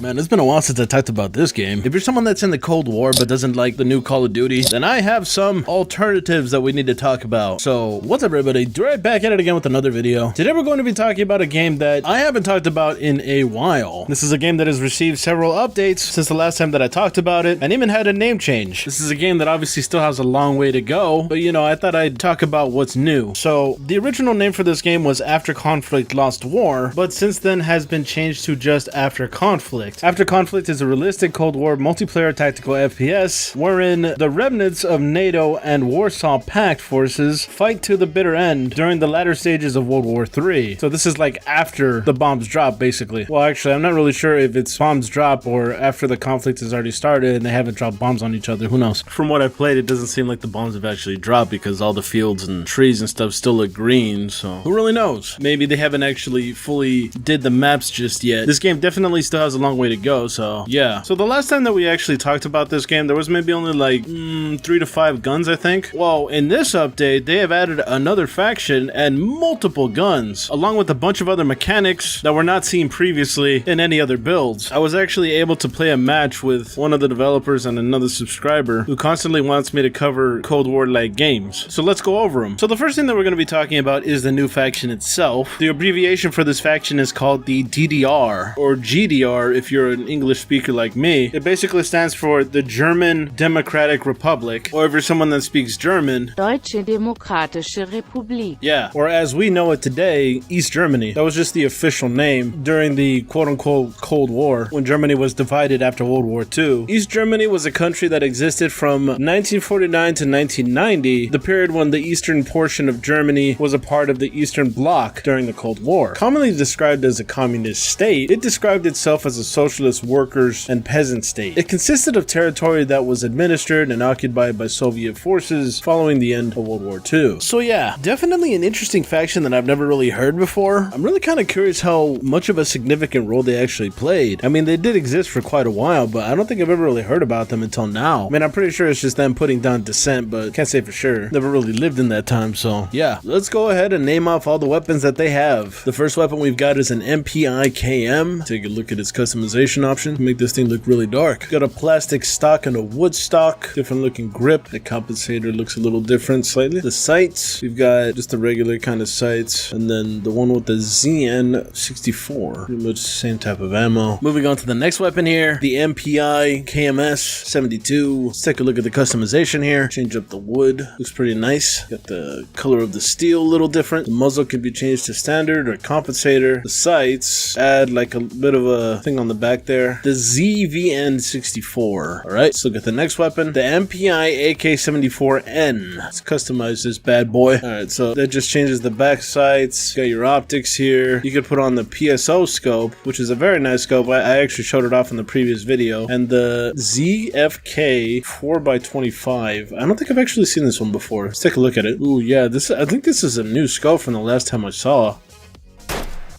Man, it's been a while since I talked about this game. If you're someone that's in the Cold War but doesn't like the new Call of Duty, then I have some alternatives that we need to talk about. So, what's up everybody? Right back at it again with another video. Today we're going to be talking about a game that I haven't talked about in a while. This is a game that has received several updates since the last time that I talked about it, and even had a name change. This is a game that obviously still has a long way to go, but you know, I thought I'd talk about what's new. So, the original name for this game was Afterconflict Lost War, but since then has been changed to just Afterconflict. Afterconflict is a realistic Cold War multiplayer tactical FPS wherein the remnants of NATO and Warsaw Pact forces fight to the bitter end during the latter stages of World War III. So this is like after the bombs drop, basically. Well, actually, I'm not really sure if it's bombs drop or after the conflict has already started and they haven't dropped bombs on each other. Who knows? From what I've played, it doesn't seem like the bombs have actually dropped because all the fields and trees and stuff still look green, so who really knows? Maybe they haven't actually fully did the maps just yet. This game definitely still has a long way to go, so yeah. So the last time that we actually talked about this game, there was maybe only like 3 to 5 guns, I think. Well, in this update, they have added another faction and multiple guns, along with a bunch of other mechanics that were not seen previously in any other builds. I was actually able to play a match with one of the developers and another subscriber who constantly wants me to cover Cold War-like games. So let's go over them. So the first thing that we're going to be talking about is the new faction itself. The abbreviation for this faction is called the DDR, or GDR if you're an English speaker like me. It basically stands for the German Democratic Republic, or if you're someone that speaks German, Deutsche Demokratische Republik. Yeah, or as we know it today, East Germany. That was just the official name during the quote-unquote Cold War, when Germany was divided after World War II. East Germany was a country that existed from 1949 to 1990, the period when the eastern portion of Germany was a part of the Eastern Bloc during the Cold War. Commonly described as a communist state, it described itself as a socialist workers and peasant state. It consisted of territory that was administered and occupied by Soviet forces following the end of World War II. So yeah, definitely an interesting faction that I've never really heard before. I'm really kind of curious how much of a significant role they actually played. I mean, they did exist for quite a while, but I don't think I've ever really heard about them until now. I mean, I'm pretty sure it's just them putting down dissent, but can't say for sure. Never really lived in that time, so yeah. Let's go ahead and name off all the weapons that they have. The first weapon we've got is an MPI-KM. Take a look at its customization option to make this thing look really dark. Got a plastic stock and a wood stock. Different looking grip. The compensator looks a little different slightly. The sights, we've got just the regular kind of sights, and then the one with the ZN64. Pretty much the same type of ammo. Moving on to the next weapon here, the MPI KMS-72. Let's take a look at the customization here. Change up the wood. Looks pretty nice. Got the color of the steel a little different. The muzzle can be changed to standard or compensator. The sights, add like a bit of a thing on the back there. The ZVN64. Alright, let's look at the next weapon. The MPI AK-74N. Let's customize this bad boy. Alright, so that just changes the back sights. Got your optics here. You could put on the PSO scope, which is a very nice scope. I actually showed it off in the previous video. And the ZFK 4x25. I don't think I've actually seen this one before. Let's take a look at it. Ooh, yeah, I think this is a new scope from the last time I saw.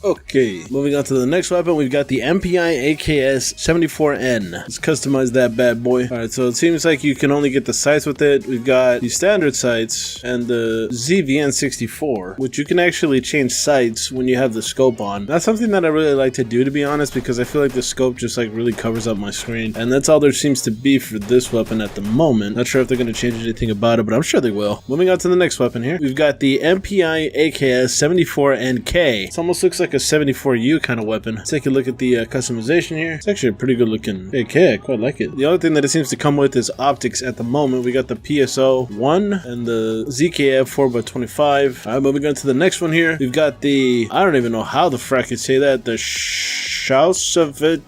Okay, moving on to the next weapon, we've got the MPI AKS-74N. Let's customize that bad boy. Alright, so it seems like you can only get the sights with it. We've got the standard sights and the ZVN64, which you can actually change sights when you have the scope on. That's something that I really like to do, to be honest, because I feel like the scope just like really covers up my screen. And that's all there seems to be for this weapon at the moment. Not sure if they're going to change anything about it, but I'm sure they will. Moving on to the next weapon here, we've got the MPI AKS-74NK. It almost looks like a 74U kind of weapon. Let's take a look at the customization here. It's actually a pretty good looking AK. I quite like it. The other thing that it seems to come with is optics at the moment. We got the PSO 1 and the ZKF 4x25. Alright, moving on to the next one here. We've got the, I don't even know how the frack could say that, the Schutzwagen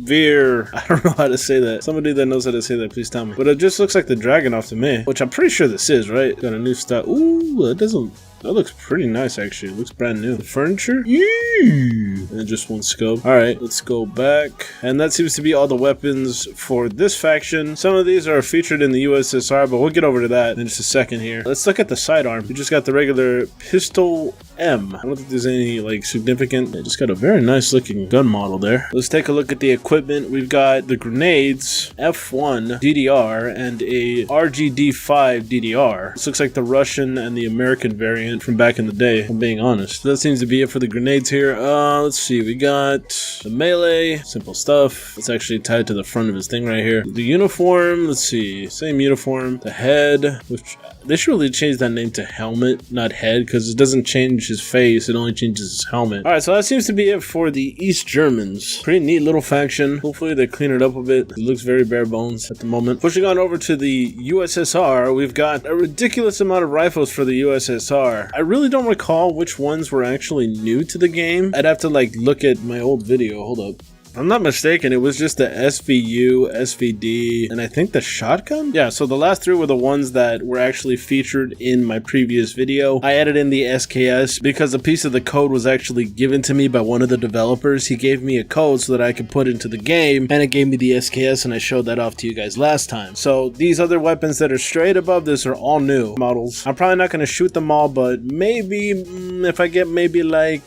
Veer. I don't know how to say that. Somebody that knows how to say that, please tell me. But it just looks like the Dragunov to me, which I'm pretty sure this is, right? Got a new style. Ooh, that doesn't... That looks pretty nice, actually. It looks brand new. The furniture? Eee! And just one scope. Alright, let's go back. And that seems to be all the weapons for this faction. Some of these are featured in the USSR, but we'll get over to that in just a second here. Let's look at the sidearm. We just got the regular pistol SM. I don't think there's any like significant. They just got a very nice looking gun model there. Let's take a look at the equipment. We've got the grenades, F1 DDR, and a RGD5 DDR. This looks like the Russian and the American variant from back in the day, if I'm being honest. That seems to be it for the grenades here. Let's see. We got the melee, simple stuff. It's actually tied to the front of his thing right here. The uniform, let's see, same uniform. The head, which they should really change that name to helmet, not head, because it doesn't change his face, it only changes his helmet. Alright, so that seems to be it for the East Germans. Pretty neat little faction. Hopefully they clean it up a bit. It looks very bare bones at the moment. Pushing on over to the USSR, we've got a ridiculous amount of rifles for the USSR. I really don't recall which ones were actually new to the game. I'd have to like look at my old video. Hold up. If I'm not mistaken, it was just the SVU, SVD, and I think the shotgun? Yeah, so the last three were the ones that were actually featured in my previous video. I added in the SKS because a piece of the code was actually given to me by one of the developers. He gave me a code so that I could put into the game, and it gave me the SKS, and I showed that off to you guys last time. So these other weapons that are straight above this are all new models. I'm probably not going to shoot them all, but maybe if I get maybe like,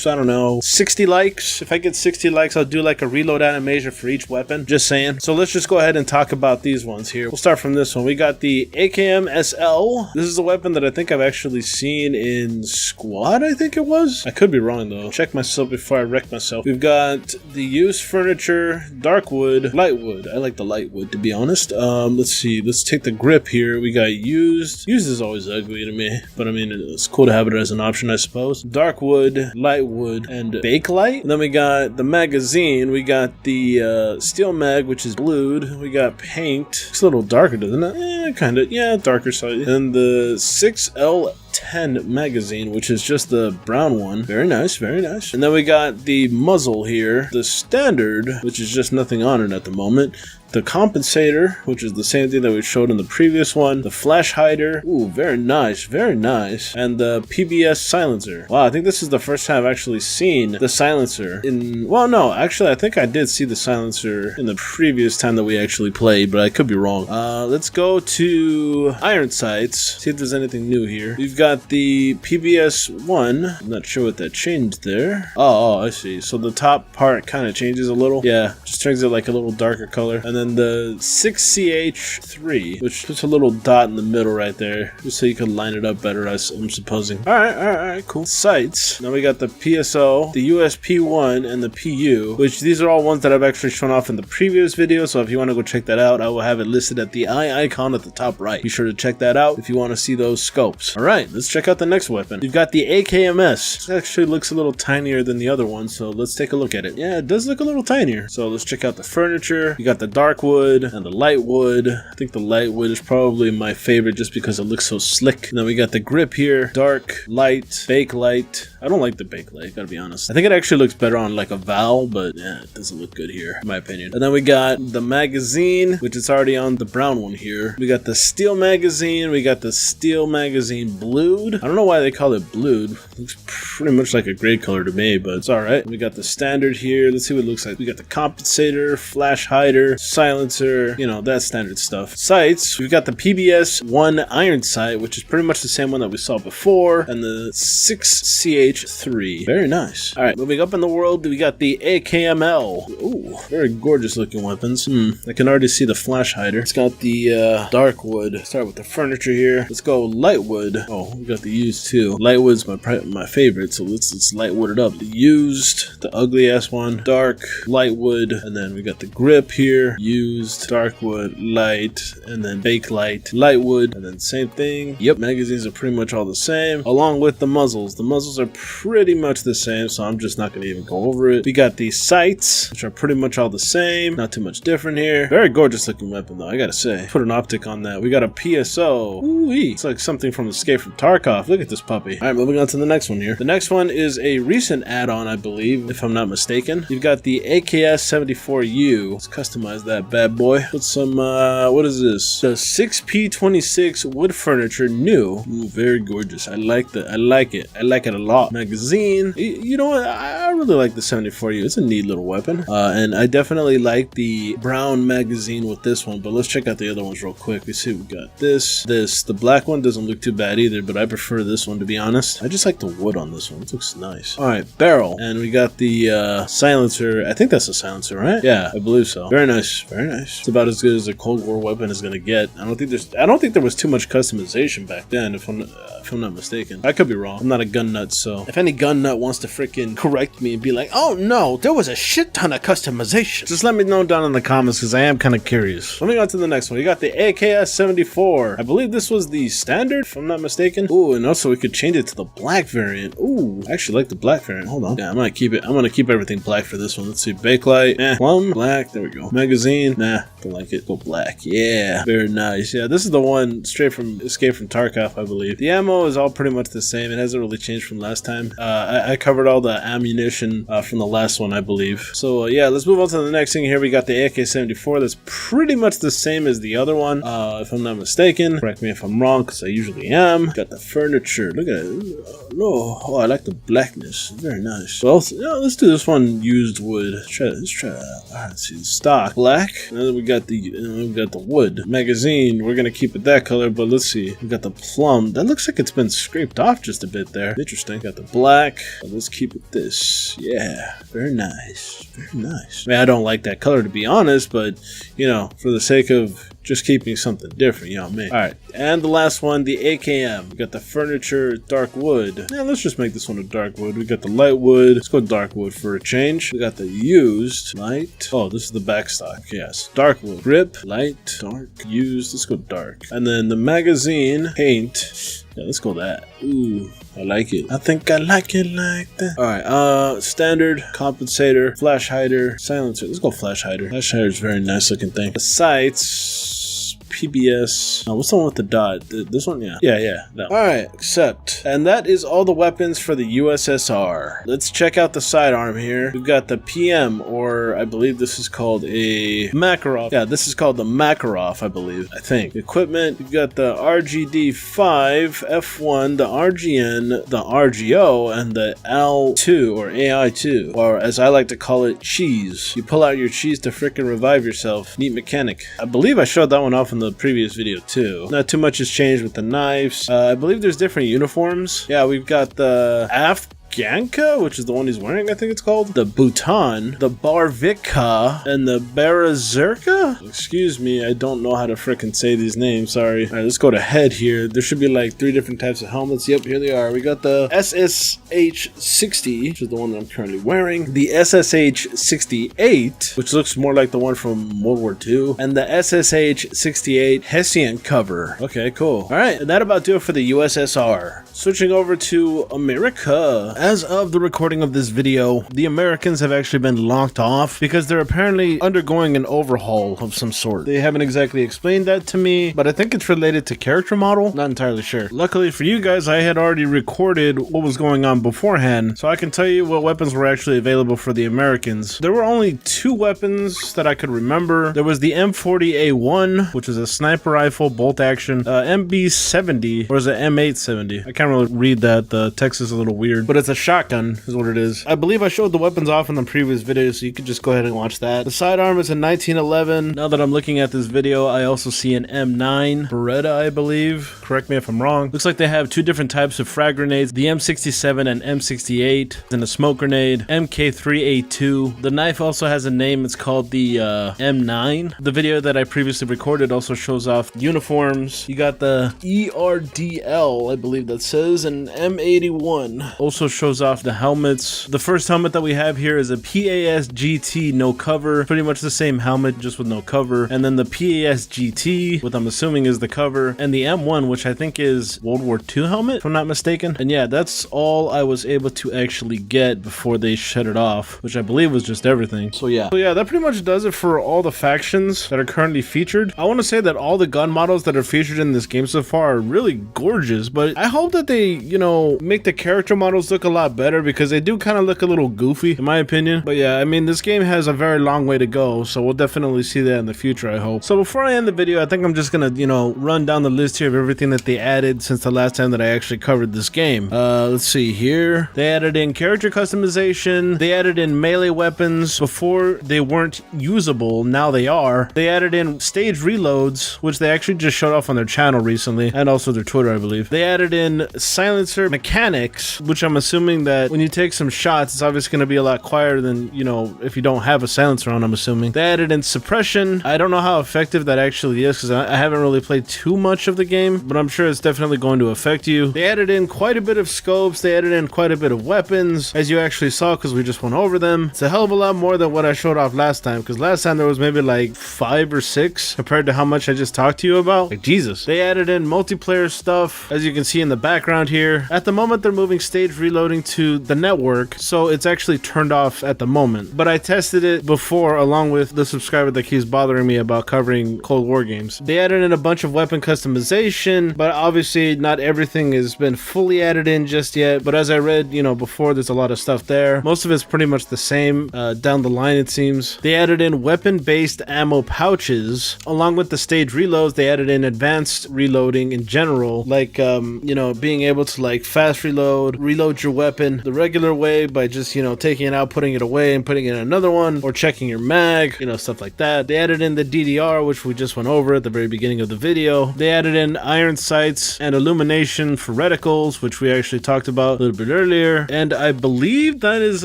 I don't know, 60 likes. If I get 60 likes, I'll do like a reload animation for each weapon. Just saying. So let's just go ahead and talk about these ones here. We'll start from this one. We got the AKM SL. This is a weapon that I think I've actually seen in Squad, I think it was. I could be wrong though. Check myself before I wreck myself. We've got the used furniture, dark wood, light wood. I like the light wood, to be honest. Let's see. Let's take the grip here. We got used. Used is always ugly to me, but I mean, it's cool to have it as an option, I suppose. Dark wood, light wood, and bakelite. And then we got the magazine. We got the steel mag, which is blued. We got paint. It's a little darker, doesn't it? Kind of. Yeah, darker slightly. And the 6L10 magazine, which is just the brown one. Very nice, very nice. And then we got the muzzle here, the standard, which is just nothing on it at the moment. The compensator, which is the same thing that we showed in the previous one. The flash hider. Ooh, very nice, very nice. And the PBS silencer. Wow, I think this is the first time I've actually seen the silencer in... Well, no, actually, I think I did see the silencer in the previous time that we actually played, but I could be wrong. Let's go to iron sights. See if there's anything new here. We've got the PBS 1. I'm not sure what that changed there. Oh, I see. So the top part kind of changes a little. Yeah, just turns it like a little darker color. And then the 6CH3, which puts a little dot in the middle right there, just so you can line it up better, I'm supposing. Alright, cool. Sights. Now we got the PSO, the USP1, and the PU, which these are all ones that I've actually shown off in the previous video, so if you want to go check that out, I will have it listed at the eye icon at the top right. Be sure to check that out if you want to see those scopes. Alright, let's check out the next weapon. You've got the AKMS. This actually looks a little tinier than the other one, so let's take a look at it. Yeah, it does look a little tinier. So let's check out the furniture. You got the dark wood and the light wood. I think the light wood is probably my favorite just because it looks so slick. And then we got the grip here, dark, light, bake light. I don't like the bake light, gotta be honest. I think it actually looks better on like a Val, but yeah, it doesn't look good here, in my opinion. And then we got the magazine, which is already on the brown one here. We got the steel magazine. We got the steel magazine blued. I don't know why they call it blued. It looks pretty much like a gray color to me, but it's alright. We got the standard here. Let's see what it looks like. We got the compensator, flash hider, silencer, you know, that standard stuff. Sights, we've got the PBS 1 iron sight, which is pretty much the same one that we saw before, and the 6CH3. Very nice. Alright, moving up in the world, we got the AKML. Ooh, very gorgeous looking weapons. I can already see the flash hider. It's got the dark wood. Start with the furniture here. Let's go light wood. Oh, we got the used too. Light wood's my favorite, so let's light wood it up. The used, the ugly ass one, dark, light wood, and then we got the grip here. Used, dark wood, light, and then bake light, light wood, and then same thing. Yep, magazines are pretty much all the same, along with the muzzles. The muzzles are pretty much the same, so I'm just not going to even go over it. We got the sights, which are pretty much all the same. Not too much different here. Very gorgeous looking weapon, though, I gotta say. Put an optic on that. We got a PSO. Ooh-wee. It's like something from Escape from Tarkov. Look at this puppy. Alright, moving on to the next one here. The next one is a recent add-on, I believe, if I'm not mistaken. You've got the AKS-74U. Let's customize that bad boy. Put some, what is this? The 6P26 wood furniture new. Ooh, very gorgeous. I like that. I like it. I like it a lot. Magazine. You know what? I really like the 74U. It's a neat little weapon. And I definitely like the brown magazine with this one, but let's check out the other ones real quick. We see we got this. The black one doesn't look too bad either, but I prefer this one, to be honest. I just like the wood on this one. It looks nice. All right, barrel. And we got the silencer. I think that's a silencer, right? Yeah, I believe so. Very nice. Very nice. It's about as good as a Cold War weapon is gonna get. I don't think there was too much customization back then, if I'm not mistaken. I could be wrong. I'm not a gun nut, so if any gun nut wants to freaking correct me and be like, oh no, there was a shit ton of customization, just let me know down in the comments, because I am kind of curious. Moving on to the next one. You got the AKS-74. I believe this was the standard, if I'm not mistaken. Ooh, and also we could change it to the black variant. Ooh, I actually like the black variant. Hold on. Yeah, I'm gonna keep it. I'm gonna keep everything black for this one. Let's see. Bakelite. Plum. Black. There we go. Magazine. Nah, don't like it. Go black. Yeah. Very nice. Yeah, this is the one straight from Escape from Tarkov, I believe. The ammo is all pretty much the same. It hasn't really changed from last time. I covered all the ammunition from the last one, I believe. So yeah, let's move on to the next thing here. We got the AK-74. That's pretty much the same as the other one, if I'm not mistaken. Correct me if I'm wrong, because I usually am. Got the furniture. Look at it. Oh, I like the blackness. Very nice. Well, yeah, let's do this one used wood. Let's try that. All right, let's see. Stock black. And then we got the wood. Magazine. We're gonna keep it that color, but let's see. We got the plum. That looks like it's been scraped off just a bit there. Interesting. Got the black. Let's keep it this. Yeah. Very nice. Very nice. I mean, I don't like that color, to be honest, but you know, for the sake of just keeping something different, you know what I mean? Alright, and the last one, the AKM. We got the furniture, dark wood. Yeah, let's just make this one a dark wood. We got the light wood. Let's go dark wood for a change. We got the used, light. Oh, this is the backstock. Yes, dark wood. Grip, light, dark, used. Let's go dark. And then the magazine, paint. Yeah, let's go that. Ooh, I like it. I think I like it like that. Alright, standard, compensator, flash hider, silencer. Let's go flash hider. Flash hider is a very nice looking thing. The sights, PBS. Oh, what's the one with the dot? This one? Yeah. Yeah, that one. Alright, accept. And that is all the weapons for the USSR. Let's check out the sidearm here. We've got the PM, or I believe this is called a Makarov. Yeah, this is called the Makarov, I believe. I think. Equipment, we've got the RGD-5, F1, the RGN, the RGO, and the L2, or AI2, or as I like to call it, cheese. You pull out your cheese to frickin' revive yourself. Neat mechanic. I believe I showed that one off in the previous video too. Not too much has changed with the knives. I believe there's different uniforms. Yeah, we've got the Afganka, which is the one he's wearing, I think it's called. The Bhutan, the Barvika, and the Barazerka? Excuse me, I don't know how to frickin' say these names, sorry. Alright, let's go to head here. There should be like 3 different types of helmets. Yep, here they are. We got the SSH-60, which is the one that I'm currently wearing. The SSH-68, which looks more like the one from World War II. And the SSH-68 Hessian cover. Okay, cool. Alright, and that about do it for the USSR. Switching over to America. As of the recording of this video, the Americans have actually been locked off because they're apparently undergoing an overhaul of some sort. They haven't exactly explained that to me, but I think it's related to character model. Not entirely sure. Luckily for you guys, I had already recorded what was going on beforehand, so I can tell you what weapons were actually available for the Americans. There were only 2 weapons that I could remember. There was the M40A1, which is a sniper rifle, bolt action, MB70, or is it M870? I can't really read that. The text is a little weird, but it's a shotgun is what it is. I believe I showed the weapons off in the previous video, so you could just go ahead and watch that. The sidearm is a 1911. Now that I'm looking at this video, I also see an M9 Beretta, I believe. Correct me if I'm wrong. Looks like they have 2 different types of frag grenades, the M67 and M68, and a smoke grenade, MK3A2. The knife also has a name. It's called the M9. The video that I previously recorded also shows off uniforms. You got the ERDL, I believe that says, and M81. Also shows off the helmets. The first helmet that we have here is a PAS GT no cover. Pretty much the same helmet, just with no cover. And then the PAS GT, what I'm assuming is the cover. And the M1, which I think is World War II helmet, if I'm not mistaken. And yeah, that's all I was able to actually get before they shut it off, which I believe was just everything. So yeah, that pretty much does it for all the factions that are currently featured. I want to say that all the gun models that are featured in this game so far are really gorgeous, but I hope that they, you know, make the character models look a lot better, because they do kind of look a little goofy in my opinion. But yeah, I mean, this game has a very long way to go, so we'll definitely see that in the future, I hope. So before I end the video, I think I'm just gonna, you know, run down the list here of everything thing that they added since the last time that I actually covered this game. Let's see here. They added in character customization. They added in melee weapons. Before they weren't usable, now they are. They added in stage reloads, which they actually just showed off on their channel recently, and also their Twitter, I believe. They added in silencer mechanics, which I'm assuming that when you take some shots, it's obviously going to be a lot quieter than, you know, if you don't have a silencer on, I'm assuming. They added in suppression. I don't know how effective that actually is because I haven't really played too much of the game, but I'm sure it's definitely going to affect you. They added in quite a bit of scopes. They added in quite a bit of weapons, as you actually saw because we just went over them. It's a hell of a lot more than what I showed off last time, because last time there was maybe like 5 or 6 compared to how much I just talked to you about. Like, Jesus. They added in multiplayer stuff, as you can see in the background here. At the moment, they're moving stage reloading to the network, so it's actually turned off at the moment. But I tested it before along with the subscriber that keeps bothering me about covering Cold War games. They added in a bunch of weapon customization, but obviously not everything has been fully added in just yet. But as I read, you know, before, there's a lot of stuff there. Most of it's pretty much the same down the line, it seems. They added in weapon-based ammo pouches. Along with the stage reloads, they added in advanced reloading in general, like, you know, being able to like fast reload your weapon the regular way by just, you know, taking it out, putting it away and putting it in another one, or checking your mag, you know, stuff like that. They added in the DDR, which we just went over at the very beginning of the video. They added in iron sights and illumination for reticles, which we actually talked about a little bit earlier. And I believe that is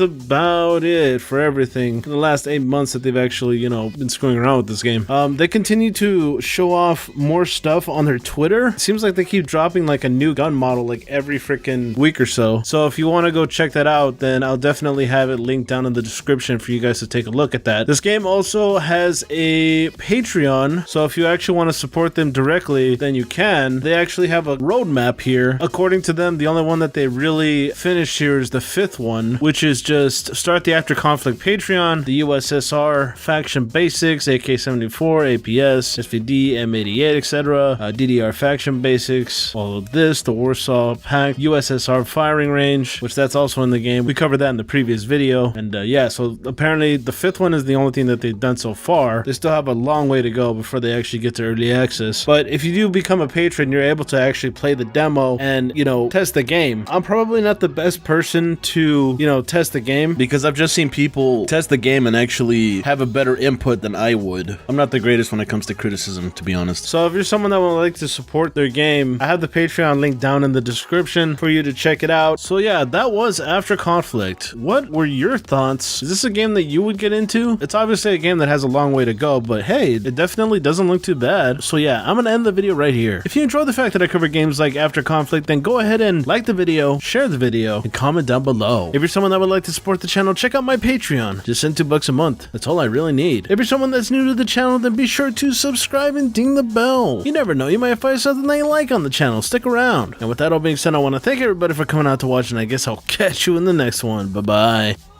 about it for everything in the last 8 months that they've actually, you know, been screwing around with this game. They continue to show off more stuff on their Twitter. It seems like they keep dropping like a new gun model like every freaking week or so. So if you want to go check that out, then I'll definitely have it linked down in the description for you guys to take a look at that. This game also has a Patreon, so if you actually want to support them directly, then you can. They actually have a roadmap here. According to them, the only one that they really finished here is the 5th one, which is just start the Afterconflict Patreon, the USSR faction basics, AK-74, APS, SVD, M88, etc., DDR faction basics, all of this, the Warsaw Pact, USSR firing range, which that's also in the game. We covered that in the previous video. And yeah, so apparently the 5th one is the only thing that they've done so far. They still have a long way to go before they actually get to early access. But if you do become a patron, you're able to actually play the demo and, you know, test the game. I'm probably not the best person to, you know, test the game, because I've just seen people test the game and actually have a better input than I would. I'm not the greatest when it comes to criticism, to be honest. So if you're someone that would like to support their game, I have the Patreon link down in the description for you to check it out. So yeah, that was Afterconflict. What were your thoughts? Is this a game that you would get into? It's obviously a game that has a long way to go, but hey, it definitely doesn't look too bad. So yeah, I'm gonna end the video right here. If you enjoy the fact that I cover games like Afterconflict, then go ahead and like the video, share the video, and comment down below. If you're someone that would like to support the channel, check out my Patreon. Just send $2 a month. That's all I really need. If you're someone that's new to the channel, then be sure to subscribe and ding the bell. You never know, you might find something that you like on the channel. Stick around. And with that all being said, I want to thank everybody for coming out to watch, and I guess I'll catch you in the next one. Bye-bye.